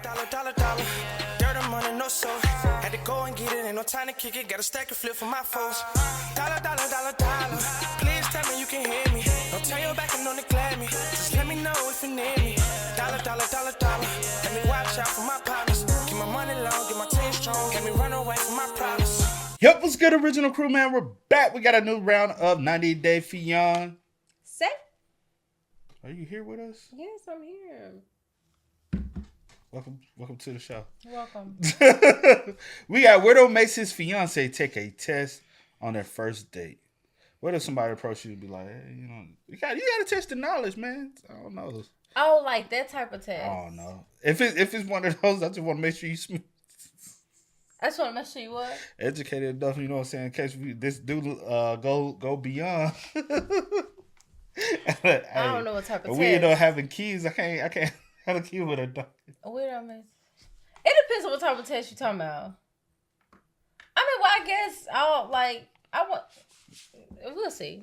Dollar. Dirt and money, no soul. Had to go and get it, ain't no time to kick it. Got a stack and flip for my foes. Dollar. Please tell me you can hear me. Don't turn your back and don't neglect me. Just let me know if you need me. Dollar. Let me watch out for my partners. Keep my money long, get my team strong. Get me run away from my problems. Yep, what's good, Original Crew, man? We're back. We got a new round of 90 Day Fiance. Are you here with us? Yes, I'm here. Welcome to the show. You're welcome. We got Weirdo makes his fiance take a test on their first date. What if somebody approached you and be like, hey, you gotta test the knowledge, man. I don't know. Oh, like that type of test. I don't know. If it's one of those, I just want to make sure you smooth. I just want to make sure you what? Educated enough, you know what I'm saying, in case this dude go beyond. I don't know what type of test. We end up having kids. I can't have a kid with a dog. Weirdo miss. It depends on what type of test you're talking about. I mean, well, I guess we'll see.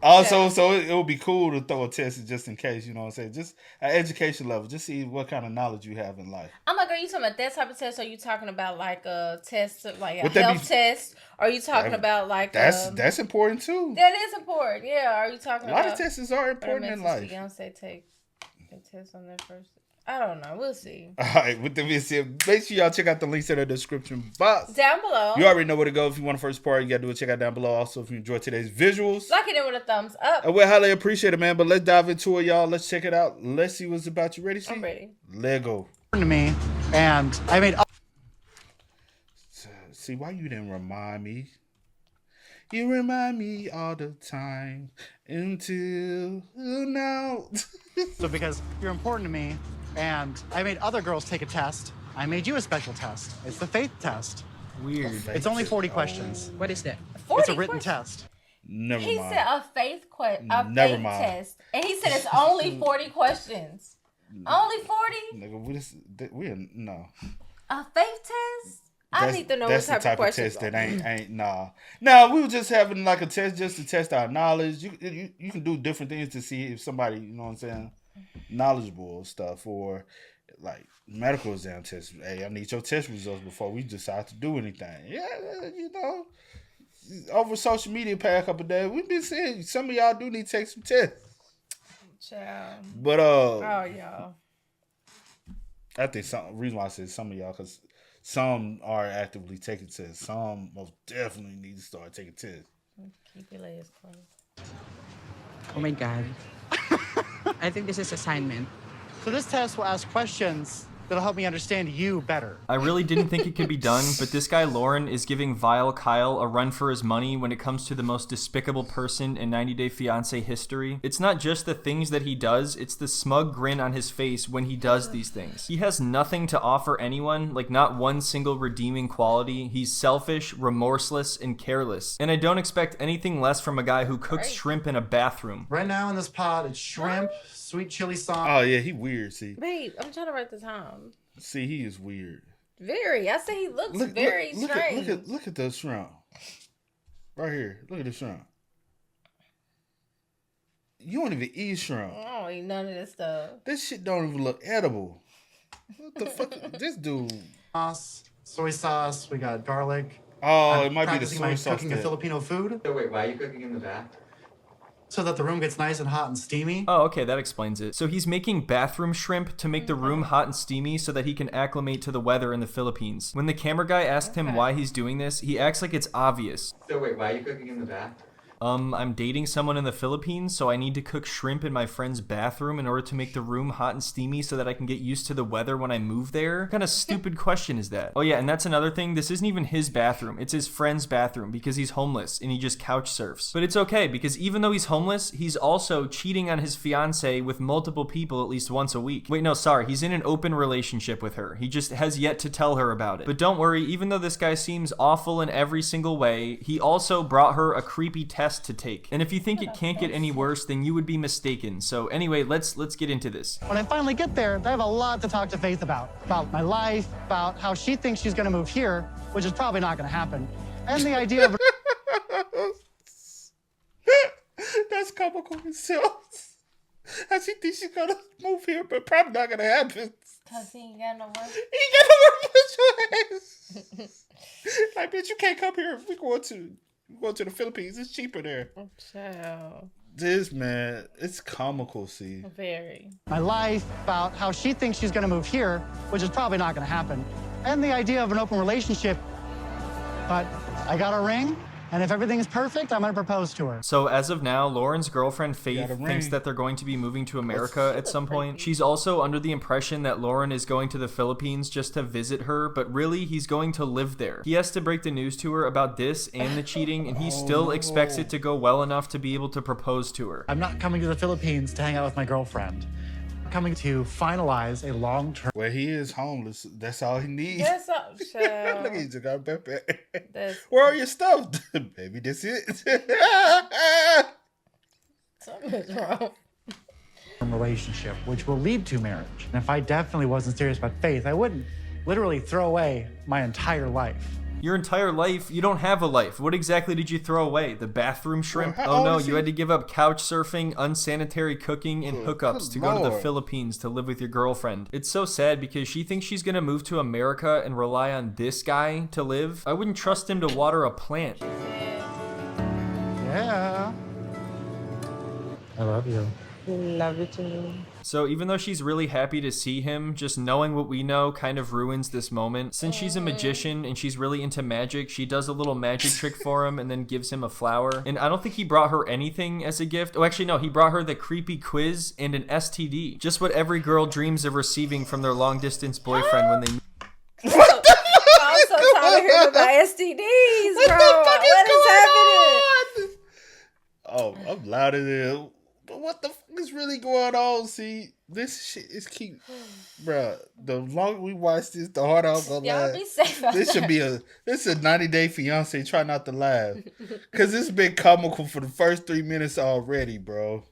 Also, so it would be cool to throw a test just in case, you know what I'm saying? Just at education level, just see what kind of knowledge you have in life. I'm like, are you talking about that type of test? Or are you talking about like a test, like a health test? Or are you talking about like that's important too. That is important, yeah. Are you talking about a lot of tests are important in life? Fiance take a test on their first. I don't know. We'll see. All right. With that being said, make sure y'all check out the links in the description box. Down below. You already know where to go. If you want the first part, you got to do it. Check out down below. Also, if you enjoyed today's visuals, like it in with a thumbs up. I will highly appreciate it, man. But let's dive into it, y'all. Let's check it out. Let's see what's about. You ready, C? I'm ready. Let go. To me, and I made. See, why you didn't remind me? You remind me all the time until now. So because you're important to me, and I made other girls take a test, I made you a special test. It's the faith test. Weird. It's only 40 questions. What is that? 40 It's a written test. Never He mind. said a faith Never mind. test, and he said it's only 40 questions. Only 40? Nigga, we no. A faith test? I need to know that's what the type of of questions. test that ain't nah. Now we were just having like a test just to test our knowledge. You can do different things to see if somebody, you know what I'm saying, knowledgeable or stuff, or like medical exam tests. Hey, I need your test results before we decide to do anything. Yeah, you know. Over social media past couple of days, we've been seeing some of y'all do need to take some tests. Child. But oh y'all. I think reason why I said some of y'all, because some are actively taking tests. Some most definitely need to start taking tests. Keep your legs closed. Oh my god. I think this is assignment. So this test will ask questions that'll help me understand you better. I really didn't think it could be done, but this guy Lauren is giving Vile Kyle a run for his money when it comes to the most despicable person in 90 Day Fiance history. It's not just the things that he does, it's the smug grin on his face when he does these things. He has nothing to offer anyone, like not one single redeeming quality. He's selfish, remorseless, and careless. And I don't expect anything less from a guy who cooks shrimp in a bathroom. Right now in this pot, it's shrimp, sweet chili sauce. Oh yeah, he weird. See, Babe, I'm trying to write the time. See, he is weird. Very. I say he looks very strange. Look at the shrimp. Right here. Look at the shrimp. You don't even eat shrimp. I don't eat none of this stuff. This shit don't even look edible. What the fuck? This dude. Sauce, soy sauce. We got garlic. Oh, it might be the Practicing soy my sauce. cooking of Filipino food. So wait, why are you cooking in the bath? So that the room gets nice and hot and steamy. Oh, okay, that explains it. So he's making bathroom shrimp to make the room hot and steamy so that he can acclimate to the weather in the Philippines. When the camera guy asked him why he's doing this, he acts like it's obvious. So wait, why are you cooking in the bath? I'm dating someone in the Philippines, so I need to cook shrimp in my friend's bathroom in order to make the room hot and steamy so that I can get used to the weather when I move there? What kind of stupid question is that? Oh yeah, and that's another thing. This isn't even his bathroom. It's his friend's bathroom because he's homeless and he just couch surfs. But it's okay because even though he's homeless, he's also cheating on his fiance with multiple people at least once a week. Wait, no, sorry. He's in an open relationship with her. He just has yet to tell her about it. But don't worry, even though this guy seems awful in every single way, he also brought her a creepy test to take. And if you think it can't get any worse, then you would be mistaken. So anyway, let's get into this. When I finally get there, I have a lot to talk to Faith about my life, about how she thinks she's going to move here, which is probably not going to happen, and the idea of That's comical itself. How she thinks she's gonna move here, but probably not gonna happen. Cause he ain't got no work. He ain't got no work with your ass. Like, bitch, you can't come here. We go to the Philippines. It's cheaper there. Child. This, man, it's comical, see. Very. My life, about how she thinks she's going to move here, which is probably not going to happen, and the idea of an open relationship. But I got a ring, and if everything is perfect, I'm going to propose to her. So as of now, Lauren's girlfriend Faith Got a thinks ring. that they're going to be moving to America at some point. She's also under the impression that Lauren is going to the Philippines just to visit her, but really he's going to live there. He has to break the news to her about this and the cheating, and he still expects it to go well enough to be able to propose to her. I'm not coming to the Philippines to hang out with my girlfriend. I'm coming to finalize a long-term... Where he is homeless, that's all he needs. That's all. Child. Look, he just got a backpack. That's Where are your stuff? Baby, that's it. something's wrong. relationship, which will lead to marriage. And if I definitely wasn't serious about Faith, I wouldn't literally throw away my entire life. Your entire life? You don't have a life. What exactly did you throw away? The bathroom shrimp? Well, how Oh old no, is you he? had to give up couch surfing, unsanitary cooking, and hookups to go to the Lord. Philippines to live with your girlfriend. It's so sad because she thinks she's gonna move to America and rely on this guy to live. I wouldn't trust him to water a plant. Yeah. I love you. Love you too. So even though she's really happy to see him, just knowing what we know kind of ruins this moment. Since she's a magician and she's really into magic, she does a little magic trick for him and then gives him a flower. And I don't think he brought her anything as a gift. Oh, actually, no, he brought her the creepy quiz and an STD. Just what every girl dreams of receiving from their long-distance boyfriend when they... I'm so tired of hearing about STDs, bro. What is happening? Oh, I'm loud as hell. But what the fuck is really going on? See, this shit is keep, bruh. The longer we watch this, the harder I'm gonna Y'all laugh. be safe out This should be a 90-day fiance. Try not to laugh, cause it's been comical for the first 3 minutes already, bro.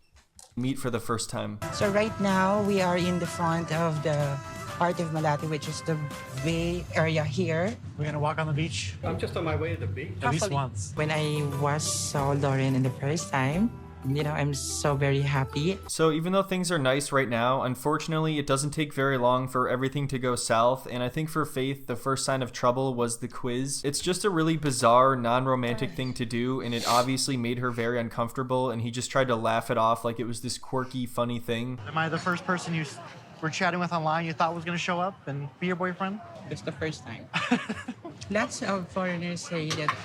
meet for the first time. So right now, we are in the front of the part of Malate, which is the bay area here. We're gonna walk on the beach I'm just on my way to the beach. at least Hopefully. once. When I saw Lauren in the first time, you know, I'm so very happy. So even though things are nice right now, unfortunately, it doesn't take very long for everything to go south. And I think for Faith, the first sign of trouble was the quiz. It's just a really bizarre, non-romantic thing to do. And it obviously made her very uncomfortable. And he just tried to laugh it off like it was this quirky, funny thing. Am I the first person you were chatting with online you thought was gonna show up and be your boyfriend? It's the first time. Lots of foreigners say that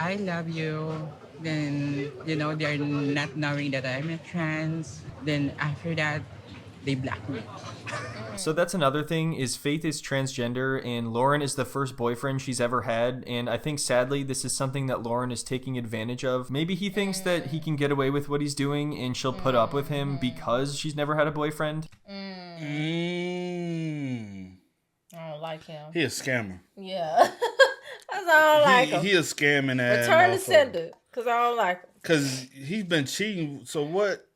I love you. Then, you know, they're not knowing that I'm a trans. Then after that, they block me. So that's another thing, is Faith is transgender and Lauren is the first boyfriend she's ever had. And I think sadly this is something that Lauren is taking advantage of. Maybe he thinks that he can get away with what he's doing and she'll put up with him because she's never had a boyfriend. I don't like him. He a scammer. Yeah. That's all I don't like him. He a scamming ass. Return the motherfucker. sender. Because I don't like him. Cause he's been cheating. So what?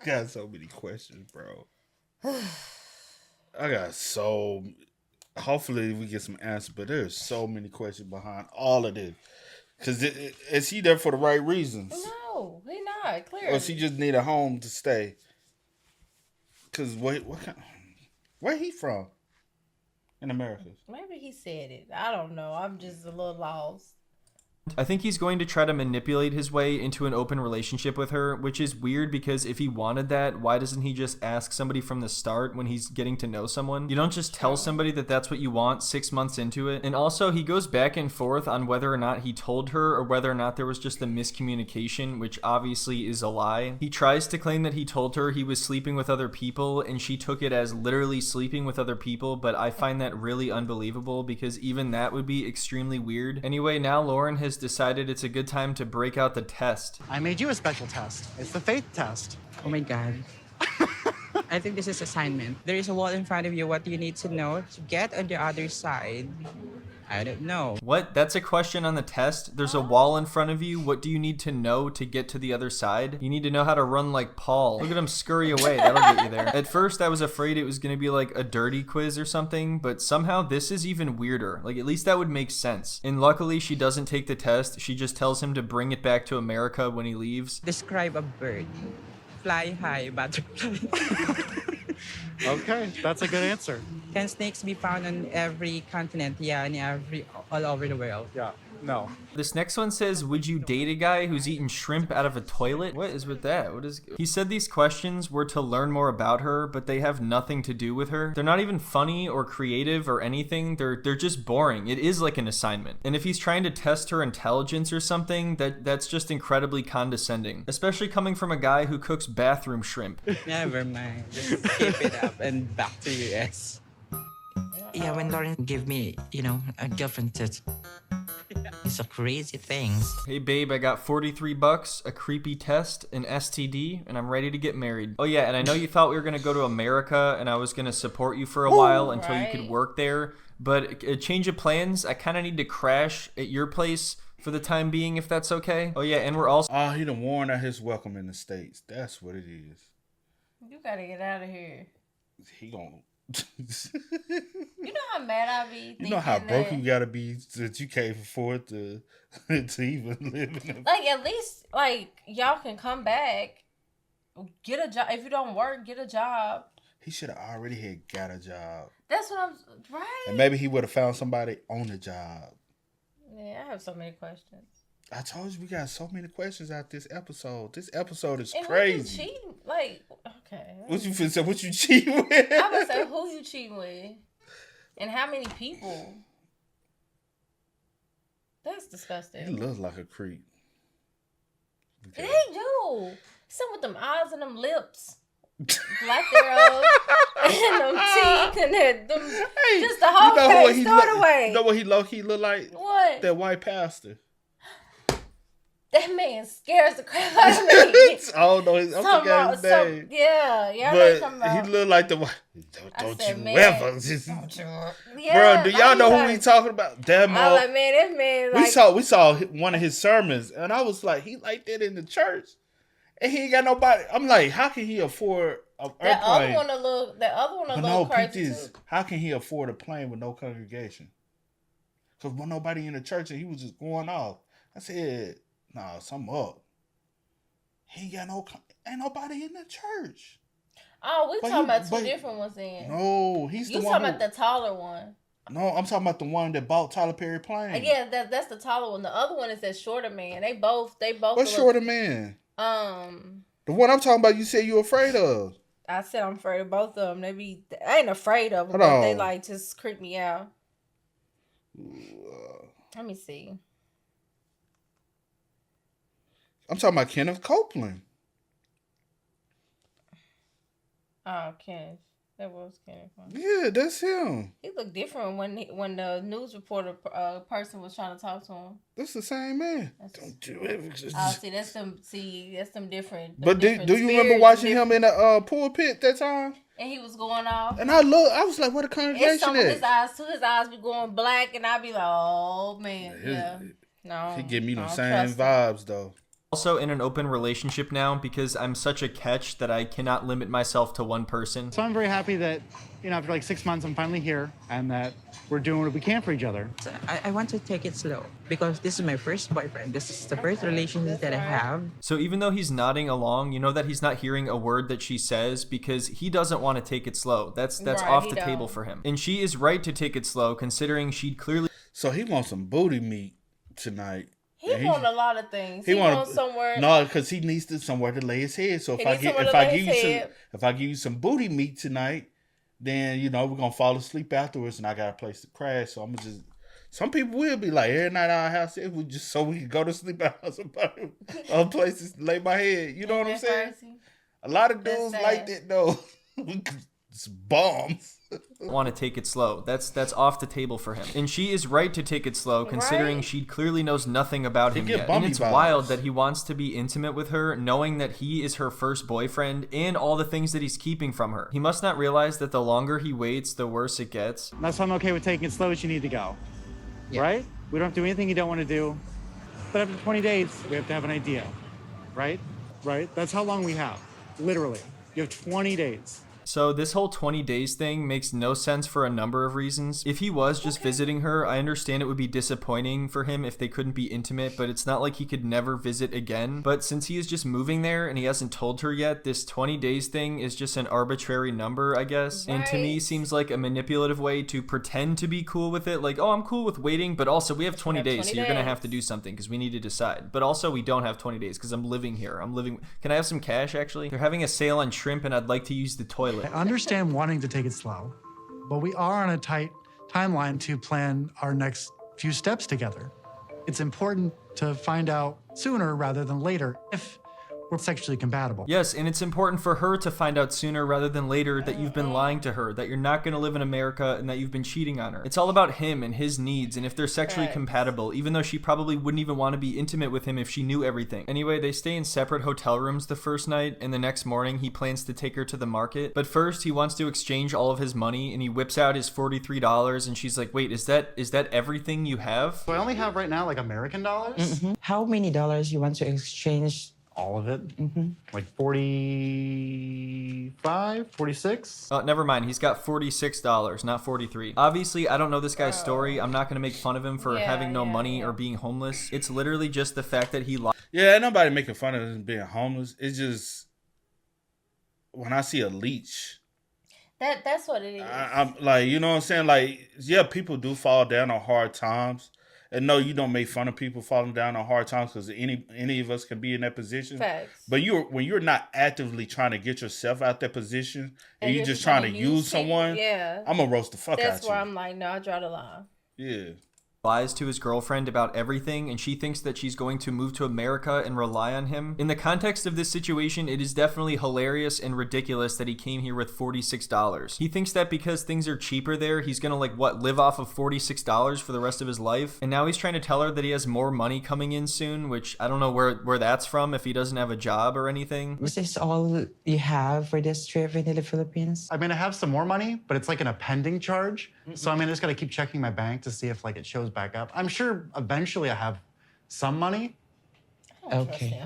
Got so many questions, bro. I got so. Hopefully we get some answers, but there's so many questions behind all of this. Cause is he there for the right reasons, No, he not. Clearly. or does he just need a home to stay? Cause what kind? Where he from? In America. Maybe he said it. I don't know. I'm just a little lost. I think he's going to try to manipulate his way into an open relationship with her, which is weird because if he wanted that, why doesn't he just ask somebody from the start when he's getting to know someone? You don't just tell somebody that that's what you want 6 months into it. And also, he goes back and forth on whether or not he told her or whether or not there was just a miscommunication, which obviously is a lie. He tries to claim that he told her he was sleeping with other people and she took it as literally sleeping with other people, but I find that really unbelievable because even that would be extremely weird. Anyway, now Lauren has decided it's a good time to break out the test. I made you a special test. It's the faith test. Oh my God. I think this is assignment. There is a wall in front of you. What do you need to know to get on the other side? I don't know. What? That's a question on the test? There's a wall in front of you. What do you need to know to get to the other side? You need to know how to run like Paul. Look at him scurry away. That'll get you there. At first, I was afraid it was going to be like a dirty quiz or something, but somehow this is even weirder. Like, at least that would make sense. And luckily, she doesn't take the test. She just tells him to bring it back to America when he leaves. Describe a bird. fly high butterfly. Okay, that's a good answer. Can snakes be found on every continent? Yeah, in all over the world. Yeah, no. This next one says, would you date a guy who's eaten shrimp out of a toilet? What is with that? He said these questions were to learn more about her, but they have nothing to do with her. They're not even funny or creative or anything. They're just boring. It is like an assignment. And if he's trying to test her intelligence or something, that's just incredibly condescending, especially coming from a guy who cooks bathroom shrimp. Never mind. Just keep it up and back to US. Yeah, when Lauren gave me, a girlfriend test. It's a crazy things. Hey babe, I got $43, a creepy test, an STD, and I'm ready to get married. Oh yeah, and I know you thought we were gonna go to America and I was gonna support you for a while until you could work there, but a change of plans, I kinda need to crash at your place for the time being, if that's okay. Oh yeah, and we're also... he done warned out his welcome in the States. That's what it is. You gotta get out of here. He gonna... You know how mad I be. You know how broke you gotta be that you can't afford to even live in. Like at least y'all can come back, get a job. If you don't work, get a job. He should have already had got a job. That's what I'm right. And maybe he would have found somebody on the job. Yeah, I have so many questions. I told you we got so many questions out this episode. This episode is and crazy. Who you cheating? Like, okay. What you finna say? What you cheating with? I would say who you cheating with, and how many people. That's disgusting. He looks like a creep. Okay. They do. Some with them eyes and them lips, black arrows, and them teeth, and them just the whole face. Throw it away. You know what he low-key look like? What? That white pastor. That man scares the crap out of me. Oh no, I'm forgetting his name. Yeah, but he look like the white. Don't you ever? Bro, do y'all know who we talking about? That man. I was like, man, this man. Like, we saw one of his sermons, and I was like, he like that in the church, and he ain't got nobody. I'm like, how can he afford an airplane? That other one a little crazy too. How can he afford a plane with no congregation? Because when nobody in the church, and he was just going off. I said, nah, something up. He ain't got ain't nobody in the church. Oh, we talking about two different ones then. No, he's the one. You talking about the taller one. No, I'm talking about the one that bought Tyler Perry plane. Yeah, that's the taller one. The other one is that shorter man. They both. What shorter man? The one I'm talking about. You said you afraid of. I said I'm afraid of both of them. I ain't afraid of them, but they like just creep me out. Let me see. I'm talking about Kenneth Copeland. Oh, Kenneth. That was Kenneth. Yeah, that's him. He looked different when the news reporter person was trying to talk to him. That's the same man. Don't do it. Oh, that's them different. But do you remember watching him in the pulpit that time? And he was going off. And I was like, what a congregation is. His eyes be going black, and I be like, oh man, no. He give me the same vibes though. Also in an open relationship now because I'm such a catch that I cannot limit myself to one person. So I'm very happy that, after like 6 months, I'm finally here and that we're doing what we can for each other. So I want to take it slow because this is my first boyfriend. This is the first relationship that I have. So even though he's nodding along, you know that he's not hearing a word that she says because he doesn't want to take it slow. That's off the table for him. And she is right to take it slow considering she'd clearly... So he wants some booty meat tonight. He wants a lot of things. He wants somewhere. No, because he needs somewhere to lay his head. So if I give you some booty meat tonight, then we're gonna fall asleep afterwards, and I got a place to crash. So I'm gonna just. Some people will be like, every night at our house, we just so we can go to sleep at our house, other places to lay my head. You know what I'm saying? A lot of dudes like that though. It's bombs. Want to take it slow. That's off the table for him. And she is right to take it slow considering she clearly knows nothing about him yet. And it's wild that he wants to be intimate with her knowing that he is her first boyfriend and all the things that he's keeping from her. He must not realize that the longer he waits, the worse it gets. That's why I'm okay with taking it slow as you need to go. Yeah. Right? We don't have to do anything you don't want to do. But after 20 days, we have to have an idea. Right? Right? That's how long we have. Literally. You have 20 days. So this whole 20 days thing makes no sense for a number of reasons. If he was just visiting her, I understand it would be disappointing for him if they couldn't be intimate, but it's not like he could never visit again. But since he is just moving there and he hasn't told her yet, this 20 days thing is just an arbitrary number, I guess. Right. And to me seems like a manipulative way to pretend to be cool with it. Like, oh, I'm cool with waiting, but also we have 20 days, so you're gonna have to do something because we need to decide. But also we don't have 20 days because I'm living here. Can I have some cash actually? They're having a sale on shrimp and I'd like to use the toilet. I understand wanting to take it slow, but we are on a tight timeline to plan our next few steps together. It's important to find out sooner rather than later if we're sexually compatible. Yes, and it's important for her to find out sooner rather than later that you've been lying to her, that you're not going to live in America, and that you've been cheating on her. It's all about him and his needs, and if they're sexually compatible, even though she probably wouldn't even want to be intimate with him if she knew everything. Anyway, they stay in separate hotel rooms the first night, and the next morning he plans to take her to the market. But first, he wants to exchange all of his money, and he whips out his $43, and she's like, wait, is that everything you have? So I only have right now like American dollars. How many dollars you want to exchange? All of it. Like 45, 46. Oh, never mind. He's got $46, not 43. Obviously, I don't know this guy's story. I'm not going to make fun of him for having no money or being homeless. It's literally just the fact that he lied. Yeah, ain't nobody making fun of him being homeless. It's just when I see a leech. That's what it is. I'm like, you know what I'm saying? Like, yeah, people do fall down on hard times. And no, you don't make fun of people falling down on hard times because any of us can be in that position. Facts. But when you're not actively trying to get yourself out that position and you're just trying to use someone, I'm gonna roast the fuck out you. That's where I'm like, no, I draw the line. Yeah. Lies to his girlfriend about everything, and she thinks that she's going to move to America and rely on him. In the context of this situation, it is definitely hilarious and ridiculous that he came here with $46. He thinks that because things are cheaper there, he's gonna live off of $46 for the rest of his life. And now he's trying to tell her that he has more money coming in soon, which I don't know where that's from if he doesn't have a job or anything. Is this all you have for this trip into the Philippines? I mean, I have some more money, but it's like an pending charge. So I mean, I just gotta keep checking my bank to see if it shows back up. I'm sure eventually I have some money. Okay.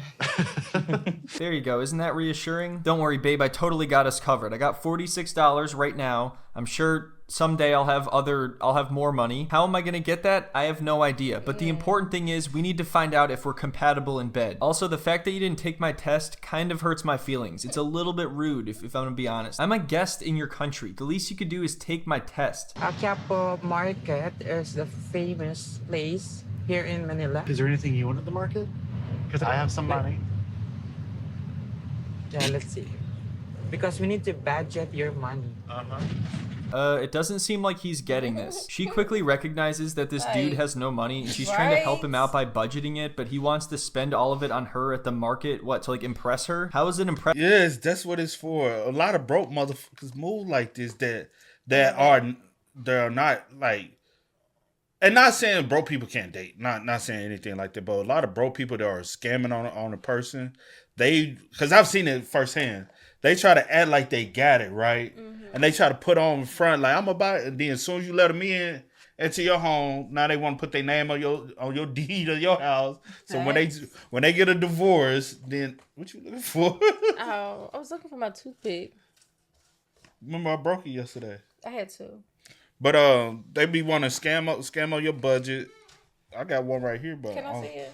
There you go. Isn't that reassuring? Don't worry, babe. I totally got us covered. I got $46 right now. I'm sure someday I'll have more money. How am I going to get that? I have no idea. But the important thing is we need to find out if we're compatible in bed. Also, the fact that you didn't take my test kind of hurts my feelings. It's a little bit rude if I'm going to be honest. I'm a guest in your country. The least you could do is take my test. Quiapo Market is the famous place here in Manila. Is there anything you want at the market? Because I have some money. Yeah, let's see. Because we need to budget your money. It doesn't seem like he's getting this. She quickly recognizes that this dude has no money, and she's trying to help him out by budgeting it, but he wants to spend all of it on her at the market. What, to impress her? How is it impress? Yes, that's what it's for. A lot of broke motherfuckers move like this that are not like. And not saying broke people can't date, not saying anything like that, but a lot of broke people that are scamming on a person, because I've seen it firsthand. They try to act like they got it, right? And they try to put on front like I'm about it, and then as soon as you let them into your home, now they want to put their name on your deed of your house. So when they get a divorce, then what you looking for? Oh, I was looking for my toothpick. Remember I broke it yesterday. I had to. But they be wanting to scam on your budget. I got one right here, but can I see it?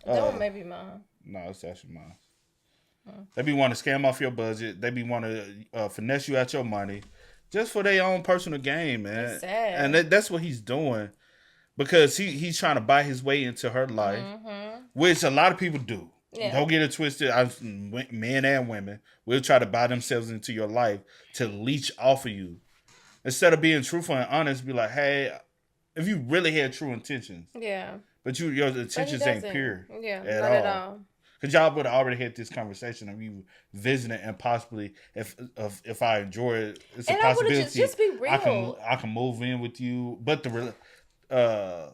That one may be mine. No, it's actually mine. They be wanting to scam off your budget. They be wanting to finesse you out your money, just for their own personal gain, man. That's sad. And that's what he's doing, because he's trying to buy his way into her life, which a lot of people do. Yeah. Don't get it twisted. Men and women will try to buy themselves into your life to leech off of you. Instead of being truthful and honest, be like, hey, if you really had true intentions. Yeah. But your intentions ain't pure. Yeah, not at all. Because y'all would have already had this conversation of you visiting, and possibly if I enjoy it, it's a possibility. Just be real. I can move in with you. But I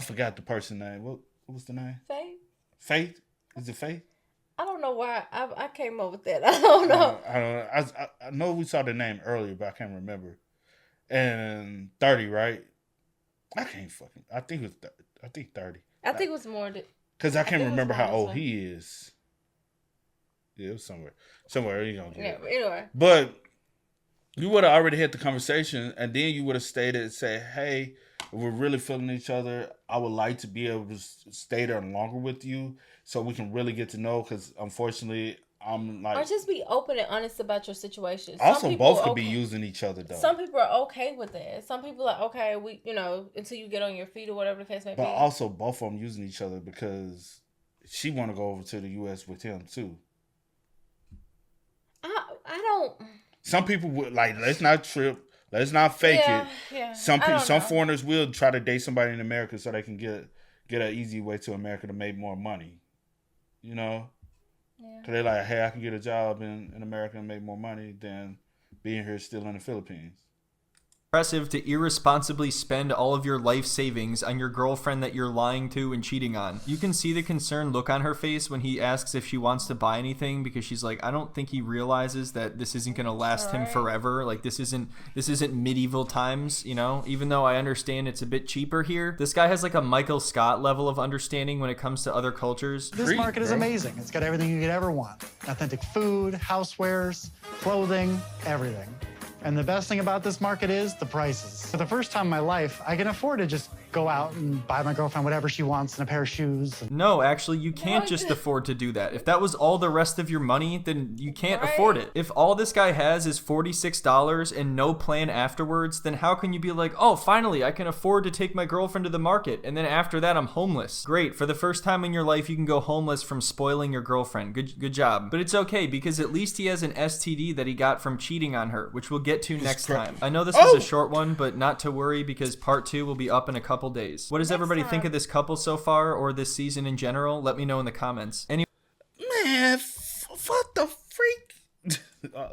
forgot the person's name. What was the name? Faith. Faith? Is it Faith? I don't know why I came up with that. I don't know. I know we saw the name earlier, but I can't remember. And 30, right? I can't fucking. I think it was. I think 30. I think it was more. Because I can't remember how old he is. Yeah, it was somewhere. You know. Yeah. Anyway. But You would have already had the conversation, and then you would have stated, say, hey, if we're really feeling each other, I would like to be able to stay there longer with you so we can really get to know, because unfortunately, I'm like... Or just be open and honest about your situation. Also, both could be using each other, though. Some people are okay with that. Some people are okay, until you get on your feet or whatever the case may be. But also, both of them using each other because she want to go over to the U.S. with him, too. I don't... Some people would, like, let's not trip. Let's not fake it. Yeah. Some foreigners will try to date somebody in America so they can get an easy way to America to make more money. You know? Yeah. Because they're like, hey, I can get a job in America and make more money than being here still in the Philippines. Impressive to irresponsibly spend all of your life savings on your girlfriend that you're lying to and cheating on. You can see the concerned look on her face when he asks if she wants to buy anything, because she's like, I don't think he realizes that this isn't going to last him forever. Like, this isn't medieval times, you know? Even though I understand it's a bit cheaper here, this guy has like a Michael Scott level of understanding when it comes to other cultures. This market is amazing. It's got everything you could ever want. Authentic food, housewares, clothing, everything. And the best thing about this market is the prices. For the first time in my life, I can afford to just go out and buy my girlfriend whatever she wants and a pair of shoes. No, actually, you can't just afford to do that. If that was all the rest of your money, then you can't afford it. If all this guy has is $46 and no plan afterwards, then how can you be like, oh, finally, I can afford to take my girlfriend to the market, and then after that, I'm homeless. Great, for the first time in your life, you can go homeless from spoiling your girlfriend. Good job. But it's okay, because at least he has an STD that he got from cheating on her, which we'll get to next time. I know this was a short one, but not to worry, because part 2 will be up in a couple days. What does everybody think of this couple so far, or this season in general? Let me know in the comments. Man, what the freak?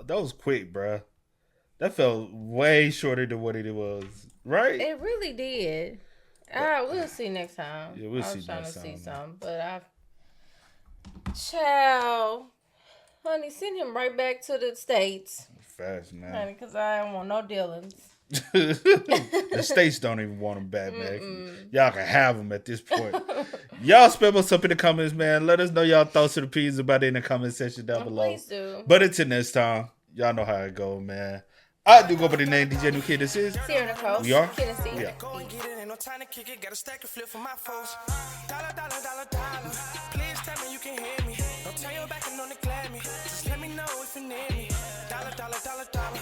That was quick, bruh. That felt way shorter than what it was, right? It really did. We'll see next time. Yeah, we'll see next time. I was trying to see something, but Child, honey, send him right back to the States. Fast, man. Honey, because I don't want no dealings. The States don't even want them back, man. Y'all can have them at this point. Y'all spam us up in the comments, man. Let us know y'all thoughts and opinions about it in the comment section down below. Please do. But until next time, y'all know how it go, man. I do go by the name DJ New Kid. This is Sierra Nicole. We are. Kid and C. We are. Go and get it, ain't no time to kick it. Got a stack of flip for my foes. Dollar, dollar, dollar, dollar. Please tell me you can hear me. Don't turn your back and don't neglect me. Just let me know if you need me. Dollar, dollar, dollar, dollar.